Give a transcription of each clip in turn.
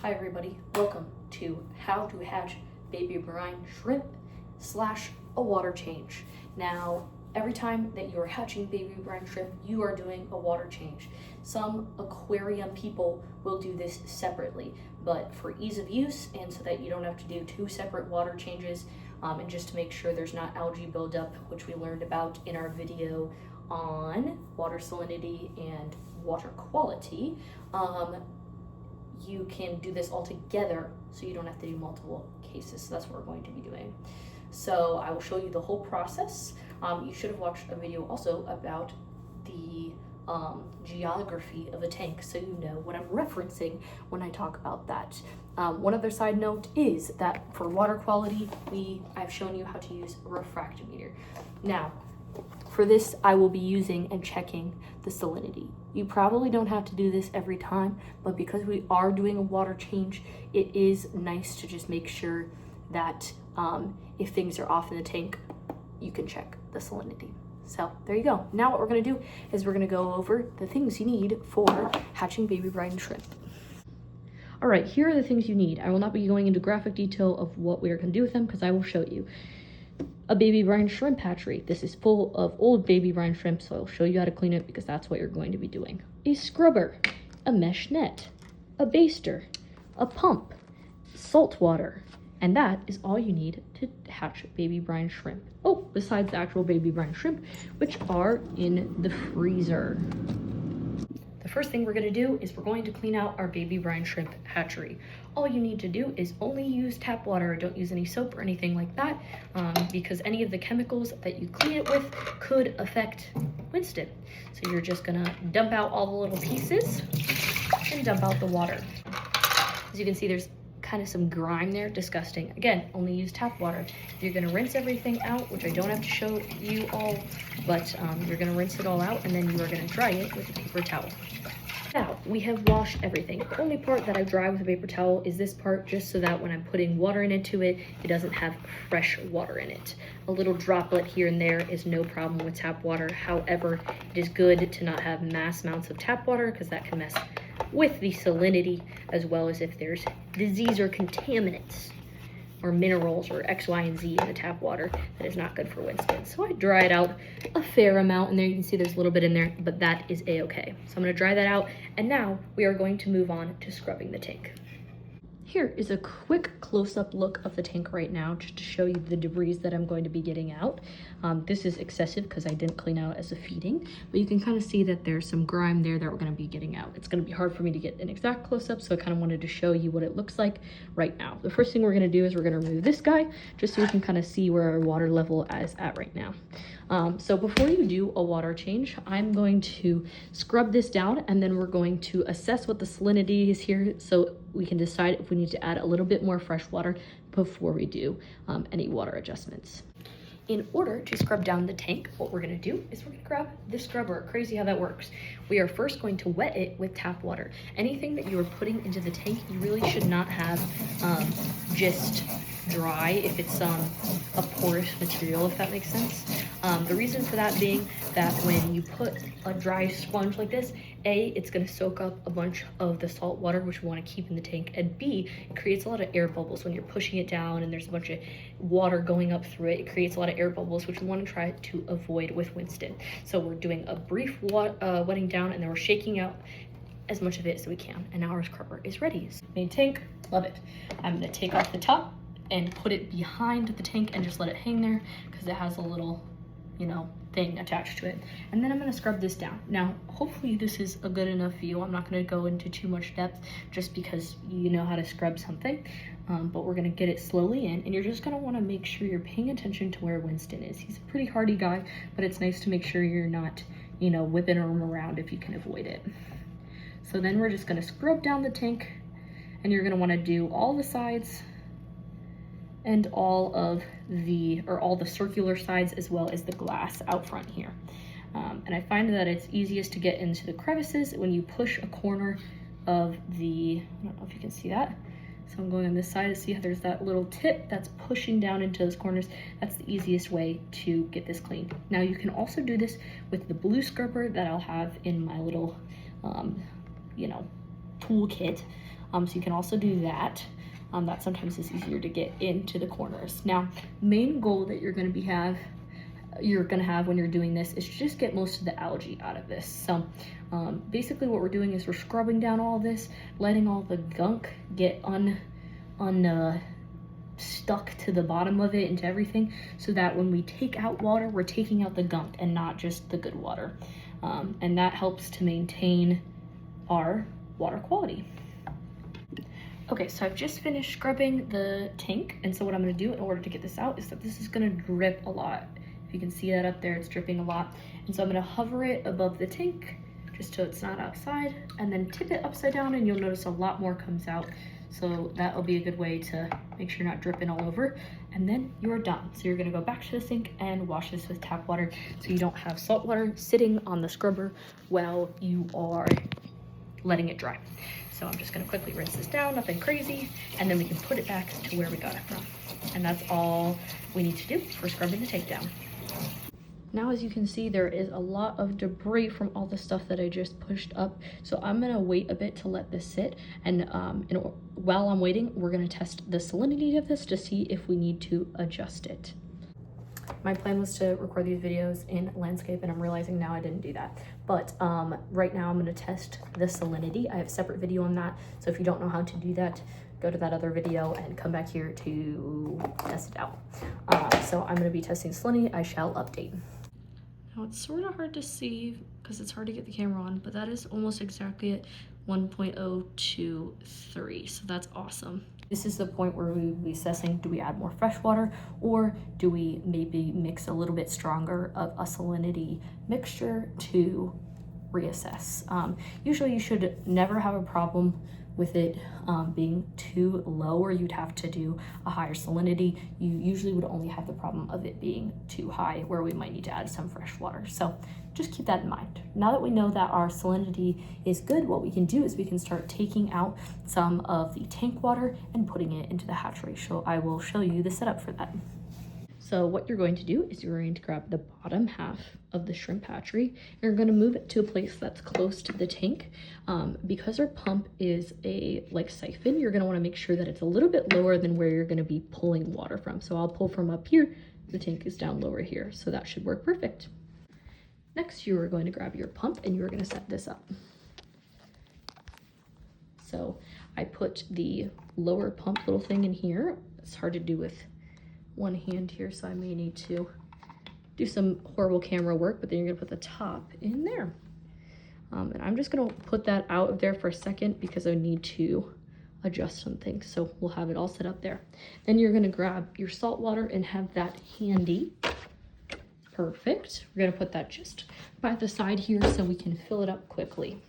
Hi everybody, welcome to how to hatch baby brine shrimp / a water change. Now, every time that you are hatching baby brine shrimp, you are doing a water change. Some aquarium people will do this separately, but for ease of use and so that you don't have to do two separate water changes, and just to make sure there's not algae buildup, which we learned about in our video on water salinity and water quality, you can do this all together so you don't have to do multiple cases. So that's what we're going to be doing. So I will show you the whole process. You should have watched a video also about the geography of a tank, so you know what I'm referencing when I talk about that. One other side note is that for water quality, I've shown you how to use a refractometer. Now, for this, I will be using and checking the salinity. You probably don't have to do this every time, but because we are doing a water change, it is nice to just make sure that if things are off in the tank, you can check the salinity. So there you go. Now what we're gonna do is we're gonna go over the things you need for hatching baby brine shrimp. All right, here are the things you need. I will not be going into graphic detail of what we are gonna do with them because I will show you. A baby brine shrimp hatchery. This is full of old baby brine shrimp, so I'll show you how to clean it because that's what you're going to be doing. A scrubber, a mesh net, a baster, a pump, salt water, and that is all you need to hatch baby brine shrimp. Oh, besides the actual baby brine shrimp, which are in the freezer. The first thing we're going to do is we're going to clean out our baby brine shrimp hatchery. All you need to do is only use tap water. Don't use any soap or anything like that, because any of the chemicals that you clean it with could affect Winston. So you're just going to dump out all the little pieces and dump out the water. As you can see, there's kind of some grime there, disgusting. Again, only use tap water. You're going to rinse everything out, which I don't have to show you all, but you're going to rinse it all out and then you are going to dry it with a paper towel. Now, we have washed everything. The only part that I dry with a paper towel is this part, just so that when I'm putting water into it, it doesn't have fresh water in it. A little droplet here and there is no problem with tap water. However, it is good to not have mass amounts of tap water because that can mess with the salinity, as well as if there's disease or contaminants or minerals or X, Y, and Z in the tap water that is not good for Winston. So I dry it out a fair amount, and there you can see there's a little bit in there, but that is a-okay. So I'm gonna dry that out, and now we are going to move on to scrubbing the tank. Here is a quick close-up look of the tank right now, just to show you the debris that I'm going to be getting out. This is excessive because I didn't clean out as a feeding, but you can kind of see that there's some grime there that we're going to be getting out. It's going to be hard for me to get an exact close-up, so I kind of wanted to show you what it looks like right now. The first thing we're going to do is we're going to remove this guy, just so we can kind of see where our water level is at right now. So before you do a water change, I'm going to scrub this down, and then we're going to assess what the salinity is here so we can decide if we need to add a little bit more fresh water before we do any water adjustments. In order to scrub down the tank, what we're gonna do is we're gonna grab this scrubber. Crazy how that works. We are first going to wet it with tap water. Anything that you are putting into the tank, you really should not have just dry if it's a porous material, if that makes sense. The reason for that being that when you put a dry sponge like this, A, it's going to soak up a bunch of the salt water, which we want to keep in the tank, and B, it creates a lot of air bubbles when you're pushing it down and there's a bunch of water going up through it. It creates a lot of air bubbles, which we want to try to avoid with Winston. So we're doing a brief wetting down, and then we're shaking out as much of it as we can, and now our scrubber is ready. Main tank, love it. I'm going to take off the top and put it behind the tank and just let it hang there because it has a little, thing attached to it. And then I'm going to scrub this down. Now, hopefully this is a good enough view. I'm not going to go into too much depth just because you know how to scrub something, but we're going to get it slowly in, and you're just going to want to make sure you're paying attention to where Winston is. He's a pretty hardy guy, but it's nice to make sure you're not, whipping him around if you can avoid it. So then we're just going to scrub down the tank, and you're going to want to do all the sides and all the circular sides, as well as the glass out front here. And I find that it's easiest to get into the crevices when you push a corner of I don't know if you can see that. So I'm going on this side to see how there's that little tip that's pushing down into those corners. That's the easiest way to get this clean. Now you can also do this with the blue scrubber that I'll have in my little, toolkit. So you can also do that. That sometimes is easier to get into the corners. Now, main goal that you're gonna have when you're doing this is just get most of the algae out of this. So basically what we're doing is we're scrubbing down all this, letting all the gunk get stuck to the bottom of it, into everything, so that when we take out water, we're taking out the gunk and not just the good water. And that helps to maintain our water quality. Okay, so I've just finished scrubbing the tank, and so what I'm gonna do in order to get this out is that this is gonna drip a lot. If you can see that up there, it's dripping a lot. And so I'm gonna hover it above the tank, just so it's not outside, and then tip it upside down, and you'll notice a lot more comes out. So that'll be a good way to make sure you're not dripping all over. And then you're done. So you're gonna go back to the sink and wash this with tap water, so you don't have salt water sitting on the scrubber while you are letting it dry. So I'm just gonna quickly rinse this down, nothing crazy, and then we can put it back to where we got it from. And that's all we need to do for scrubbing the tank down. Now, as you can see, there is a lot of debris from all the stuff that I just pushed up. So I'm gonna wait a bit to let this sit. And while I'm waiting, we're gonna test the salinity of this to see if we need to adjust it. My plan was to record these videos in landscape, and I'm realizing now I didn't do that. But right now I'm gonna test the salinity. I have a separate video on that. So if you don't know how to do that, go to that other video and come back here to test it out. So I'm gonna be testing salinity. I shall update. Now it's sort of hard to see because it's hard to get the camera on, but that is almost exactly at 1.023, so that's awesome. This is the point where we will be assessing, do we add more fresh water, or do we maybe mix a little bit stronger of a salinity mixture to reassess. Usually you should never have a problem with it being too low, or you'd have to do a higher salinity. You usually would only have the problem of it being too high, where we might need to add some fresh water. So just keep that in mind. Now that we know that our salinity is good, what we can do is we can start taking out some of the tank water and putting it into the hatchery. So I will show you the setup for that. So what you're going to do is you're going to grab the bottom half of the shrimp hatchery. You're going to move it to a place that's close to the tank. Because our pump is a siphon, you're going to want to make sure that it's a little bit lower than where you're going to be pulling water from. So I'll pull from up here. The tank is down lower here, so that should work perfect. Next, you are going to grab your pump and you're going to set this up. So I put the lower pump little thing in here. It's hard to do with one hand here, so I may need to do some horrible camera work, but then you're gonna put the top in there. And I'm just gonna put that out of there for a second because I need to adjust some things. So we'll have it all set up there. Then you're gonna grab your salt water and have that handy. Perfect. We're gonna put that just by the side here so we can fill it up quickly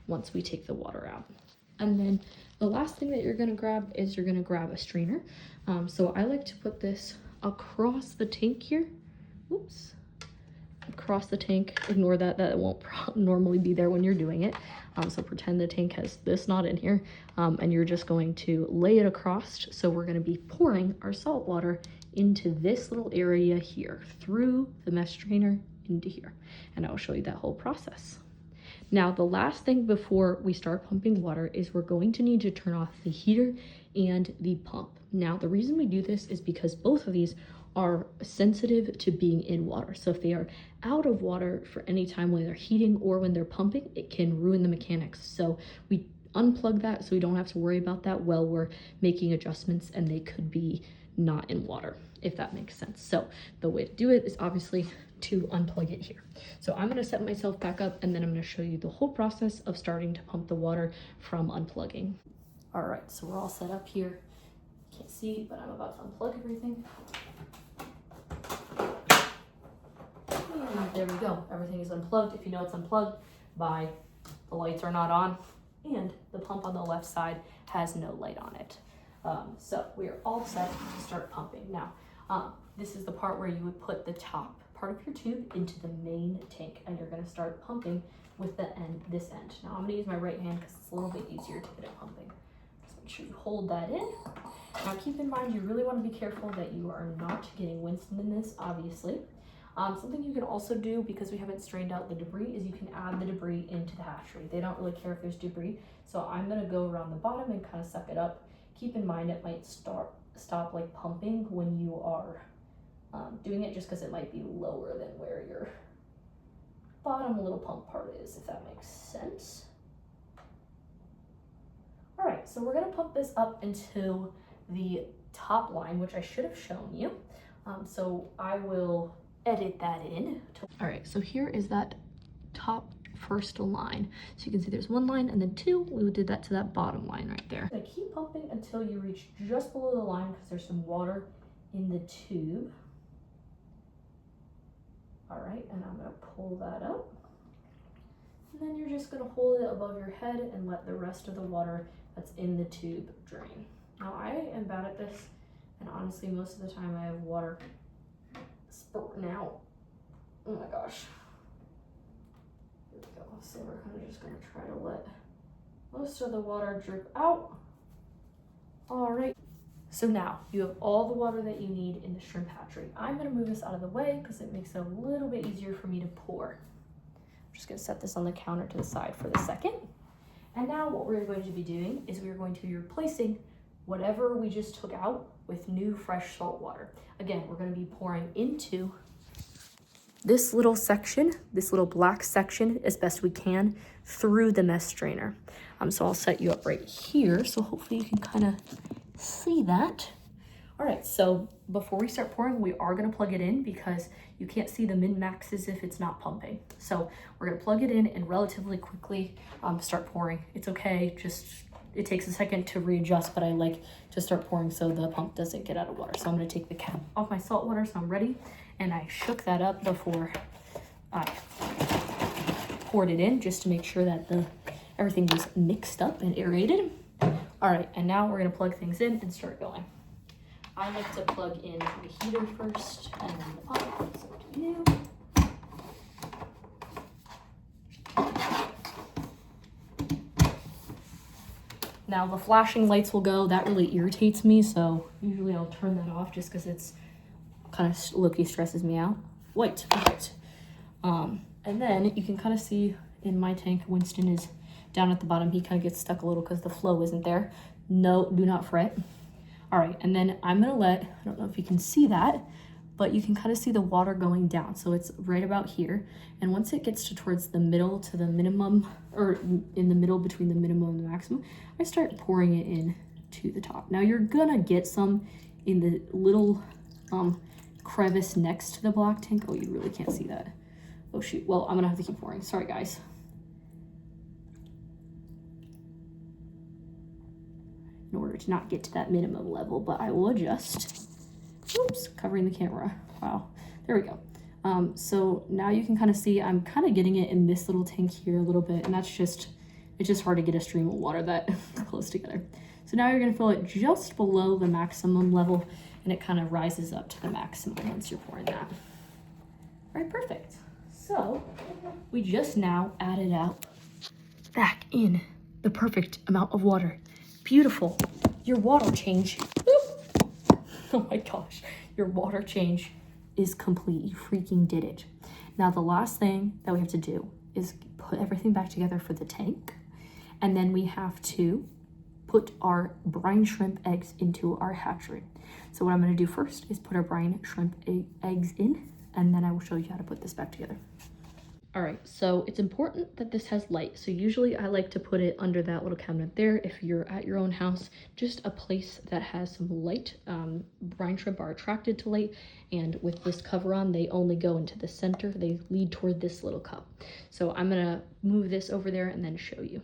once we take the water out. And then the last thing that you're gonna grab is you're gonna grab a strainer. So I like to put this across the tank here. Oops. Across the tank. Ignore that, that won't normally be there when you're doing it. So pretend the tank has this knot in here, and you're just going to lay it across. So we're gonna be pouring our salt water into this little area here, through the mesh strainer into here. And I will show you that whole process. Now, the last thing before we start pumping water is we're going to need to turn off the heater and the pump. Now, the reason we do this is because both of these are sensitive to being in water. So if they are out of water for any time when they're heating or when they're pumping, it can ruin the mechanics. So we unplug that so we don't have to worry about that while we're making adjustments, and they could be not in water, if that makes sense. So the way to do it is obviously to unplug it here. So I'm gonna set myself back up, and then I'm gonna show you the whole process of starting to pump the water from unplugging. All right, so we're all set up here. Can't see, but I'm about to unplug everything. And there we go, everything is unplugged. If you know it's unplugged, by the lights are not on, and the pump on the left side has no light on it. So we are all set to start pumping. Now, this is the part where you would put the top part of your tube into the main tank, and you're gonna start pumping with this end. Now I'm gonna use my right hand because it's a little bit easier to get it pumping. Just make sure you hold that in. Now keep in mind, you really wanna be careful that you are not getting winston in this, obviously. Something you can also do, because we haven't strained out the debris, is you can add the debris into the hatchery. They don't really care if there's debris, so I'm gonna go around the bottom and kind of suck it up. Keep in mind it might stop like pumping when you are doing it, just because it might be lower than where your bottom little pump part is, if that makes sense. All right, so we're gonna pump this up into the top line, which I should have shown you. So I will edit that in. All right, so here is that top first line. So you can see there's one line and then two. We did that to that bottom line right there. I'm gonna keep pumping until you reach just below the line, because there's some water in the tube. All right, and I'm gonna pull that up. And then you're just gonna hold it above your head and let the rest of the water that's in the tube drain. Now I am bad at this, and honestly, most of the time I have water spurting out. Oh my gosh. Here we go. So we're kind of just gonna try to let most of the water drip out. All right. So now you have all the water that you need in the shrimp hatchery. I'm gonna move this out of the way because it makes it a little bit easier for me to pour. I'm just gonna set this on the counter to the side for the second. And now what we're going to be doing is we're going to be replacing whatever we just took out with new fresh salt water. Again, we're gonna be pouring into this little section, this little black section, as best we can through the mesh strainer. So I'll set you up right here, so hopefully you can kind of see that. All right, so before we start pouring, we are gonna plug it in because you can't see the min-maxes if it's not pumping. So we're gonna plug it in and relatively quickly start pouring. It's okay, just it takes a second to readjust, but I like to start pouring so the pump doesn't get out of water. So I'm gonna take the cap off my salt water so I'm ready. And I shook that up before I poured it in, just to make sure that everything was mixed up and aerated. All right, and now we're gonna plug things in and start going. I like to plug in the heater first and then the pump, so do you. Now the flashing lights will go. That really irritates me, so usually I'll turn that off just because it's kind of low-key stresses me out. White, perfect. And then you can kind of see in my tank, Winston is down at the bottom. He kind of gets stuck a little because the flow isn't there. No, do not fret. All right, and then I'm gonna I don't know if you can see that, but you can kind of see the water going down. So it's right about here. And once it gets towards the middle to the minimum, or in the middle between the minimum and the maximum, I start pouring it in to the top. Now you're gonna get some in the little crevice next to the black tank. Oh, you really can't see that. Oh shoot, well, I'm gonna have to keep pouring. Sorry guys. In order to not get to that minimum level, but I will adjust. Oops, covering the camera. Wow, there we go. So now you can kind of see I'm kind of getting it in this little tank here a little bit, and it's just hard to get a stream of water that close together. So now you're gonna fill it just below the maximum level, and it kind of rises up to the maximum once you're pouring that. All right, perfect. So we just now added out back in the perfect amount of water. Beautiful. Your water change. Oh my gosh, your water change is complete. You freaking did it. Now the last thing that we have to do is put everything back together for the tank. And then we have to put our brine shrimp eggs into our hatchery. So what I'm gonna do first is put our brine shrimp eggs in, and then I will show you how to put this back together. All right, so it's important that this has light. So usually I like to put it under that little cabinet there. If you're at your own house, just a place that has some light. Brine shrimp are attracted to light, and with this cover on, they only go into the center. They lead toward this little cup. So I'm gonna move this over there and then show you.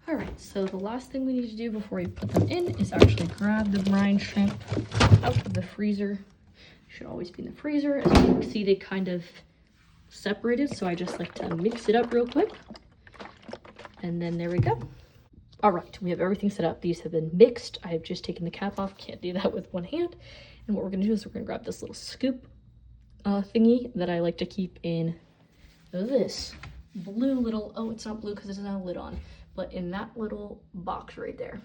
All right, so the last thing we need to do before we put them in is actually grab the brine shrimp out of the freezer. Should always be in the freezer. As you can see, they kind of separated, so I just like to mix it up real quick. And then there we go. All right, we have everything set up. These have been mixed. I have just taken the cap off. Can't do that with one hand. And what we're gonna do is we're gonna grab this little scoop thingy that I like to keep in this blue little, oh, it's not blue because it doesn't have a lid on, but in that little box right there.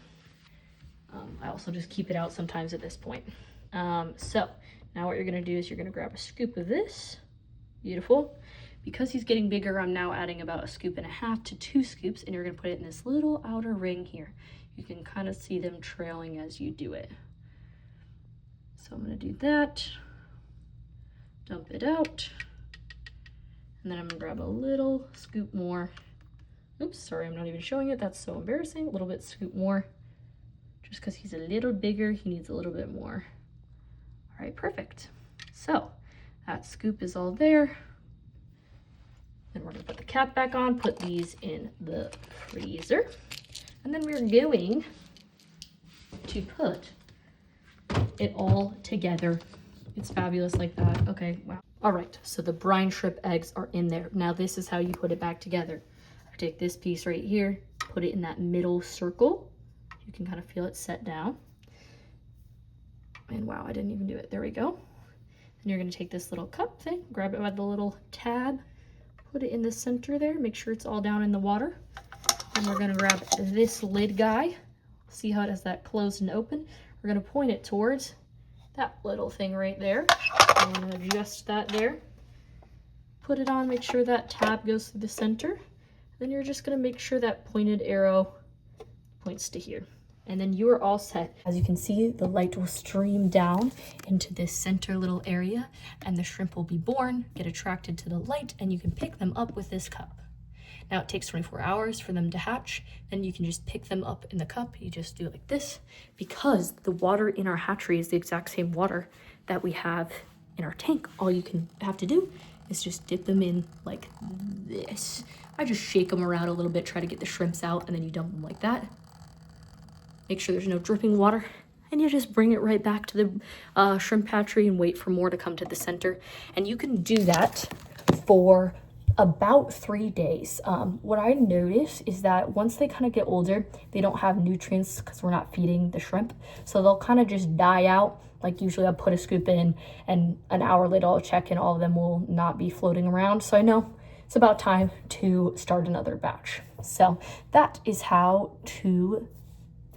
I also just keep it out sometimes at this point. So now what you're gonna do is you're gonna grab a scoop of this, Beautiful. Because he's getting bigger, I'm now adding about 1.5 scoops to 2 scoops, and you're gonna put it in this little outer ring here. You can kind of see them trailing as you do it. So I'm gonna do that, dump it out, and then I'm gonna grab a little scoop more. Oops, sorry, I'm not even showing it. That's so embarrassing. A little bit scoop more. Just because he's a little bigger, he needs a little bit more. All right, perfect. So that scoop is all there. Then we're gonna put the cap back on, put these in the freezer. And then we're going to put it all together. It's fabulous like that. Okay, wow. All right, so the brine shrimp eggs are in there. Now this is how you put it back together. I take this piece right here, put it in that middle circle. You can kind of feel it set down. And wow, I didn't even do it. There we go. And you're gonna take this little cup thing, grab it by the little tab, put it in the center there, make sure it's all down in the water. And we're gonna grab this lid guy. See how it has that closed and open? We're gonna point it towards that little thing right there. I'm gonna adjust that there. Put it on, make sure that tab goes through the center. Then you're just gonna make sure that pointed arrow points to here. And then you are all set. As you can see, the light will stream down into this center little area, and the shrimp will be born, get attracted to the light, and you can pick them up with this cup. Now it takes 24 hours for them to hatch, then you can just pick them up in the cup. You just do it like this, because the water in our hatchery is the exact same water that we have in our tank. All you can have to do is just dip them in like this. I just shake them around a little bit, try to get the shrimps out, and then you dump them like that. Make sure there's no dripping water, and you just bring it right back to the shrimp hatchery and wait for more to come to the center. And you can do that for about 3 days. What I notice is that once they kind of get older, they don't have nutrients because we're not feeding the shrimp. So they'll kind of just die out. Like usually I'll put a scoop in, and an hour later I'll check and all of them will not be floating around. So I know it's about time to start another batch. So that is how to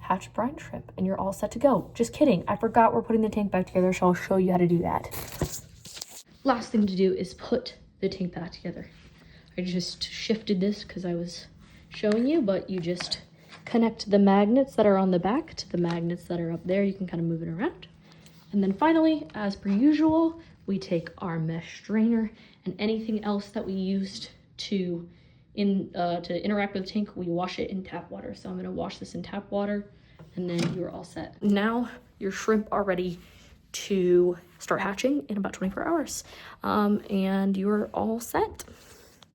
hatch brine shrimp, and you're all set to go. Just kidding, I forgot we're putting the tank back together, so I'll show you how to do that. Last thing to do is put the tank back together. I just shifted this because I was showing you, but you just connect the magnets that are on the back to the magnets that are up there. You can kind of move it around. And then finally, as per usual, we take our mesh strainer and anything else that we used to interact with the tank, we wash it in tap water. So I'm gonna wash this in tap water, and then you're all set. Now your shrimp are ready to start hatching in about 24 hours, and you're all set.